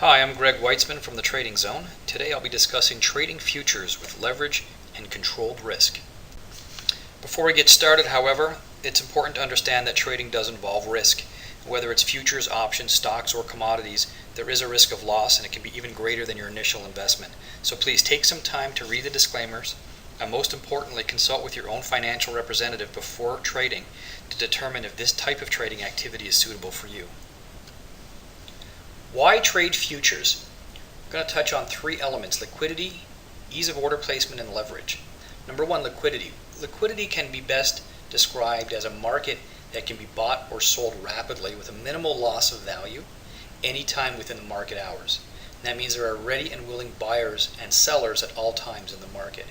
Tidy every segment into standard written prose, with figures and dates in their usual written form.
Hi, I'm Greg Weitzman from the Trading Zone. Today I'll be discussing trading futures with leverage and controlled risk. Before we get started, however, it's important to understand that trading does involve risk. Whether it's futures, options, stocks, or commodities, there is a risk of loss, and it can be even greater than your initial investment. So please take some time to read the disclaimers, and most importantly, consult with your own financial representative before trading to determine if this type of trading activity is suitable for you. Why trade futures? I'm going to touch on three elements: liquidity, ease of order placement, and leverage. Number one, liquidity. Liquidity can be best described as a market that can be bought or sold rapidly with a minimal loss of value anytime within the market hours. And that means there are ready and willing buyers and sellers at all times in the market.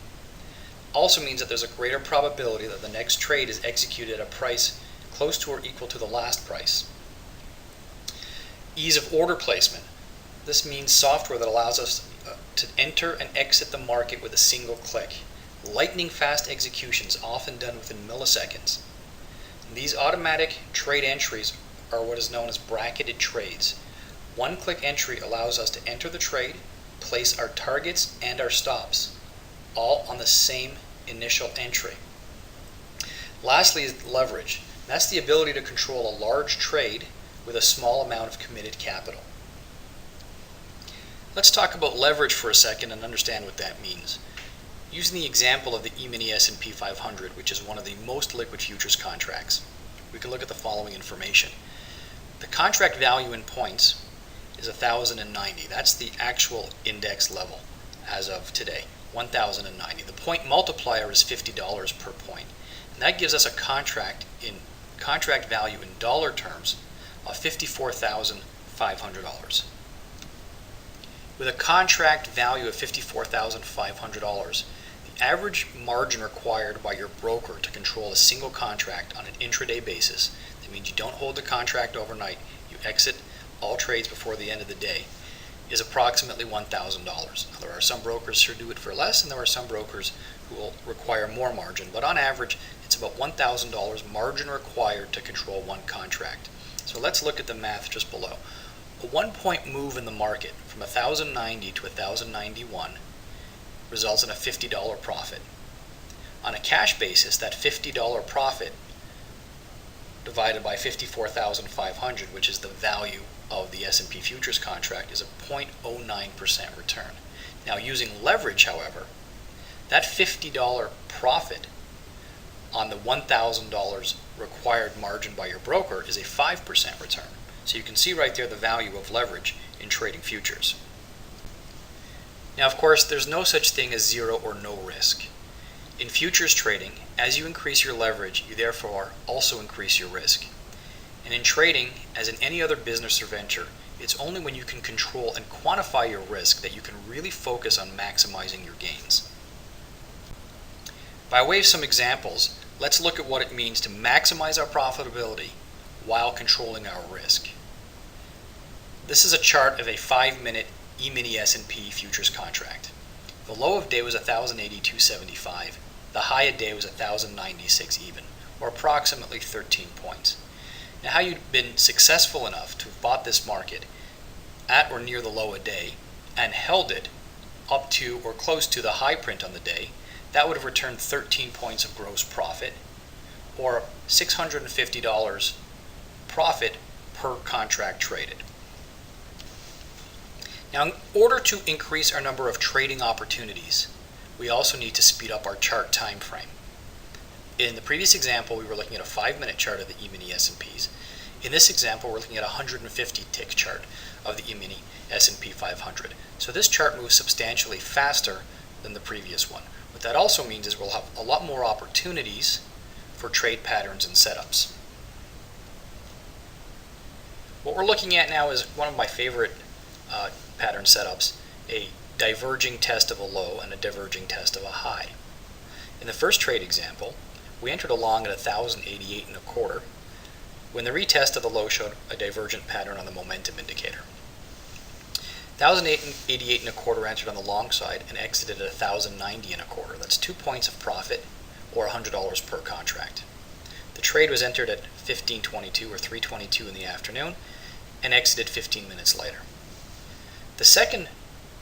Also means that there's a greater probability that the next trade is executed at a price close to or equal to the last price. Ease of order placement. This means software that allows us to enter and exit the market with a single click. Lightning fast executions, often done within milliseconds. These automatic trade entries are what is known as bracketed trades. One-click entry allows us to enter the trade, place our targets and our stops, all on the same initial entry. Lastly is leverage. That's the ability to control a large trade with a small amount of committed capital. Let's talk about leverage for a second and understand what that means. Using the example of the eMini S&P 500, which is one of the most liquid futures contracts, we can look at the following information. The contract value in points is 1,090. That's the actual index level as of today, 1,090. The point multiplier is $50 per point, and that gives us a contract value in dollar terms of $54,500. With a contract value of $54,500, the average margin required by your broker to control a single contract on an intraday basis, that means you don't hold the contract overnight, you exit all trades before the end of the day, is approximately $1,000. Now, there are some brokers who do it for less, and there are some brokers who will require more margin, but on average, it's about $1,000 margin required to control one contract. So let's look at the math just below. A 1-point move in the market from 1,090 to 1,091 results in a $50 profit. On a cash basis, that $50 profit divided by 54,500, which is the value of the S&P futures contract, is a 0.09% return. Now, using leverage, however, that $50 profit on the $1,000 required margin by your broker is a 5% return. So you can see right there the value of leverage in trading futures. Now, of course, there's no such thing as zero or no risk. In futures trading, as you increase your leverage, you therefore also increase your risk. And in trading, as in any other business or venture, it's only when you can control and quantify your risk that you can really focus on maximizing your gains. By way of some examples, let's look at what it means to maximize our profitability while controlling our risk. This is a chart of a 5-minute eMini S&P futures contract. The low of day was 1,082.75. The high of day was 1,096 even, or approximately 13 points. Now, how you've been successful enough to have bought this market at or near the low of day and held it up to or close to the high print on the day, that would have returned 13 points of gross profit, or $650 profit per contract traded. Now, in order to increase our number of trading opportunities, we also need to speed up our chart time frame. In the previous example, we were looking at a 5-minute chart of the eMini S&Ps. In this example, we're looking at a 150-tick chart of the eMini S&P 500. So this chart moves substantially faster than the previous one. What that also means is we'll have a lot more opportunities for trade patterns and setups. What we're looking at now is one of my favorite pattern setups, a diverging test of a low and a diverging test of a high. In the first trade example, we entered along at 1,088.25 when the retest of the low showed a divergent pattern on the momentum indicator. 1,088.25 entered on the long side and exited at 1,090.25. That's 2 points of profit, or $100 per contract. The trade was entered at 15:22 or 3:22 in the afternoon and exited 15 minutes later. The second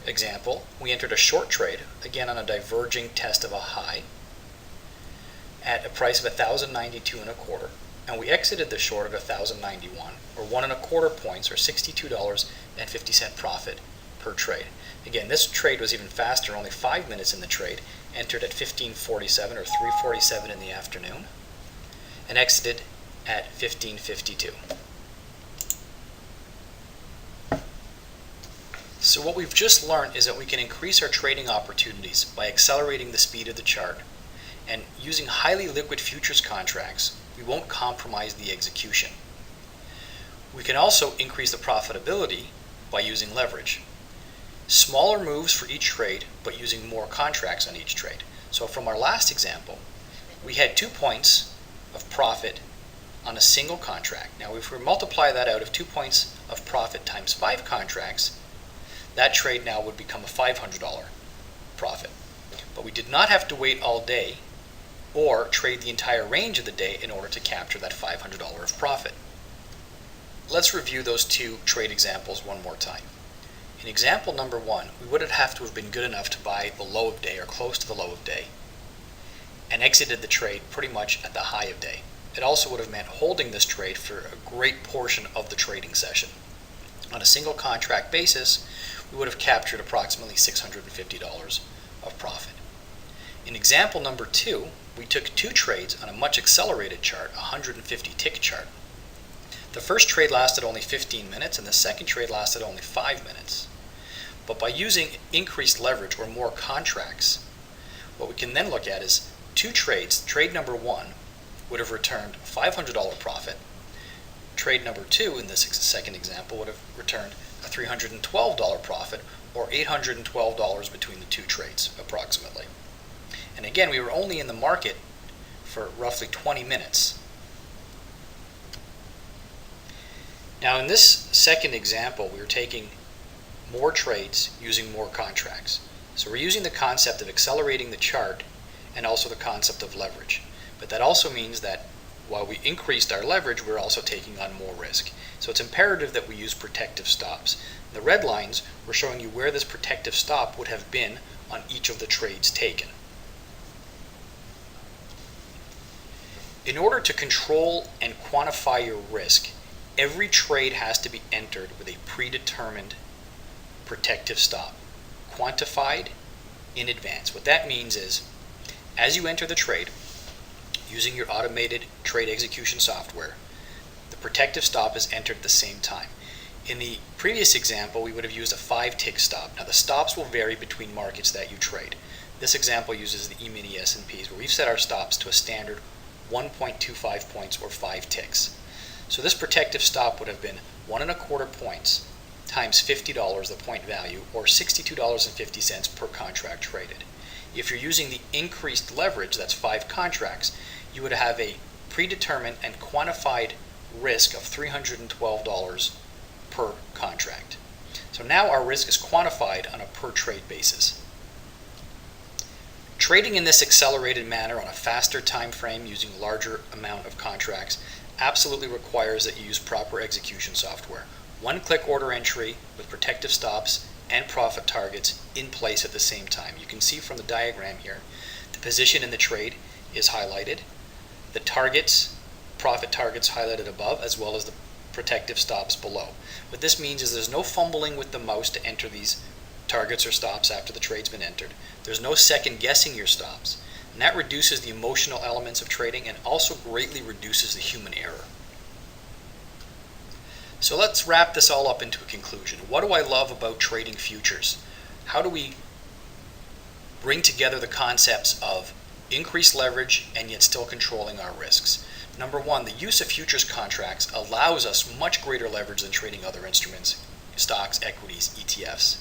example, we entered a short trade, again on a diverging test of a high, at a price of 1,092 and a quarter, and we exited the short at 1,091, or 1.25 points, or $62.50 profit per trade. Again, this trade was even faster, only 5 minutes in the trade, entered at 15:47 or 3:47 in the afternoon, and exited at 15:52. So what we've just learned is that we can increase our trading opportunities by accelerating the speed of the chart, and using highly liquid futures contracts, we won't compromise the execution. We can also increase the profitability by using leverage. Smaller moves for each trade, but using more contracts on each trade. So from our last example, we had 2 points of profit on a single contract. Now if we multiply that out of 2 points of profit times 5 contracts, that trade now would become a $500 profit. But we did not have to wait all day or trade the entire range of the day in order to capture that $500 of profit. Let's review those two trade examples one more time. In example number 1, we would have to have been good enough to buy the low of day or close to the low of day and exited the trade pretty much at the high of day. It also would have meant holding this trade for a great portion of the trading session. On a single contract basis, we would have captured approximately $650 of profit. In example number 2, we took 2 trades on a much accelerated chart, a 150 tick chart. The first trade lasted only 15 minutes and the second trade lasted only 5 minutes. But by using increased leverage or more contracts, what we can then look at is 2 trades. Trade number 1 would have returned a $500 profit. Trade number 2 in this second example would have returned a $312 profit, or $812 between the 2 trades approximately. And again, we were only in the market for roughly 20 minutes. Now in this second example, we were taking more trades using more contracts. So we're using the concept of accelerating the chart and also the concept of leverage. But that also means that while we increased our leverage, we're also taking on more risk. So it's imperative that we use protective stops. The red lines were showing you where this protective stop would have been on each of the trades taken. In order to control and quantify your risk, every trade has to be entered with a predetermined protective stop, quantified in advance. What that means is, as you enter the trade, using your automated trade execution software, the protective stop is entered at the same time. In the previous example, we would have used a 5-tick stop. Now the stops will vary between markets that you trade. This example uses the eMini S&Ps, where we've set our stops to a standard 1.25 points or 5 ticks. So this protective stop would have been 1.25 points times $50, the point value, or $62.50 per contract traded. If you're using the increased leverage, that's 5 contracts, you would have a predetermined and quantified risk of $312 per contract. So now our risk is quantified on a per trade basis. Trading in this accelerated manner on a faster time frame using a larger amount of contracts absolutely requires that you use proper execution software. One-click order entry with protective stops and profit targets in place at the same time. You can see from the diagram here, the position in the trade is highlighted, the targets, profit targets highlighted above, as well as the protective stops below. What this means is there's no fumbling with the mouse to enter these targets or stops after the trade's been entered. There's no second guessing your stops, and that reduces the emotional elements of trading and also greatly reduces the human error. So let's wrap this all up into a conclusion. What do I love about trading futures? How do we bring together the concepts of increased leverage and yet still controlling our risks? Number 1, the use of futures contracts allows us much greater leverage than trading other instruments, stocks, equities, ETFs.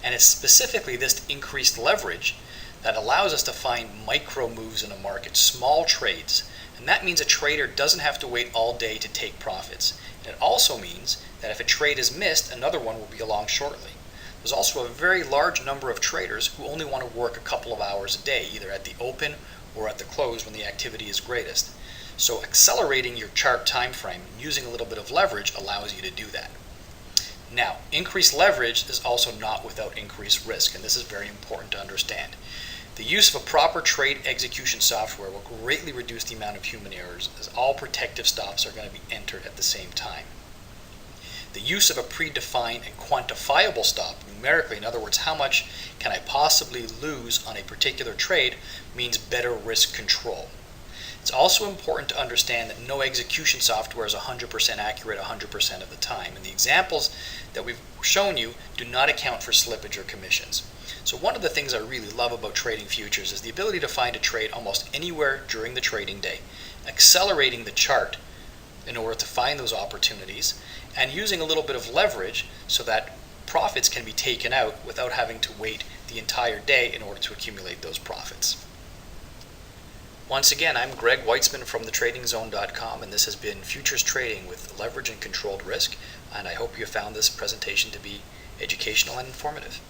And it's specifically this increased leverage that allows us to find micro moves in a market, small trades. And that means a trader doesn't have to wait all day to take profits. And it also means that if a trade is missed, another one will be along shortly. There's also a very large number of traders who only want to work a couple of hours a day, either at the open or at the close when the activity is greatest. So accelerating your chart time frame and using a little bit of leverage allows you to do that. Now, increased leverage is also not without increased risk, and this is very important to understand. The use of a proper trade execution software will greatly reduce the amount of human errors, as all protective stops are going to be entered at the same time. The use of a predefined and quantifiable stop, numerically, in other words, how much can I possibly lose on a particular trade, means better risk control. It's also important to understand that no execution software is 100% accurate 100% of the time, and the examples that we've shown you do not account for slippage or commissions. So one of the things I really love about trading futures is the ability to find a trade almost anywhere during the trading day, accelerating the chart in order to find those opportunities, and using a little bit of leverage so that profits can be taken out without having to wait the entire day in order to accumulate those profits. Once again, I'm Greg Weitzman from thetradingzone.com, and this has been Futures Trading with Leverage and Controlled Risk, and I hope you found this presentation to be educational and informative.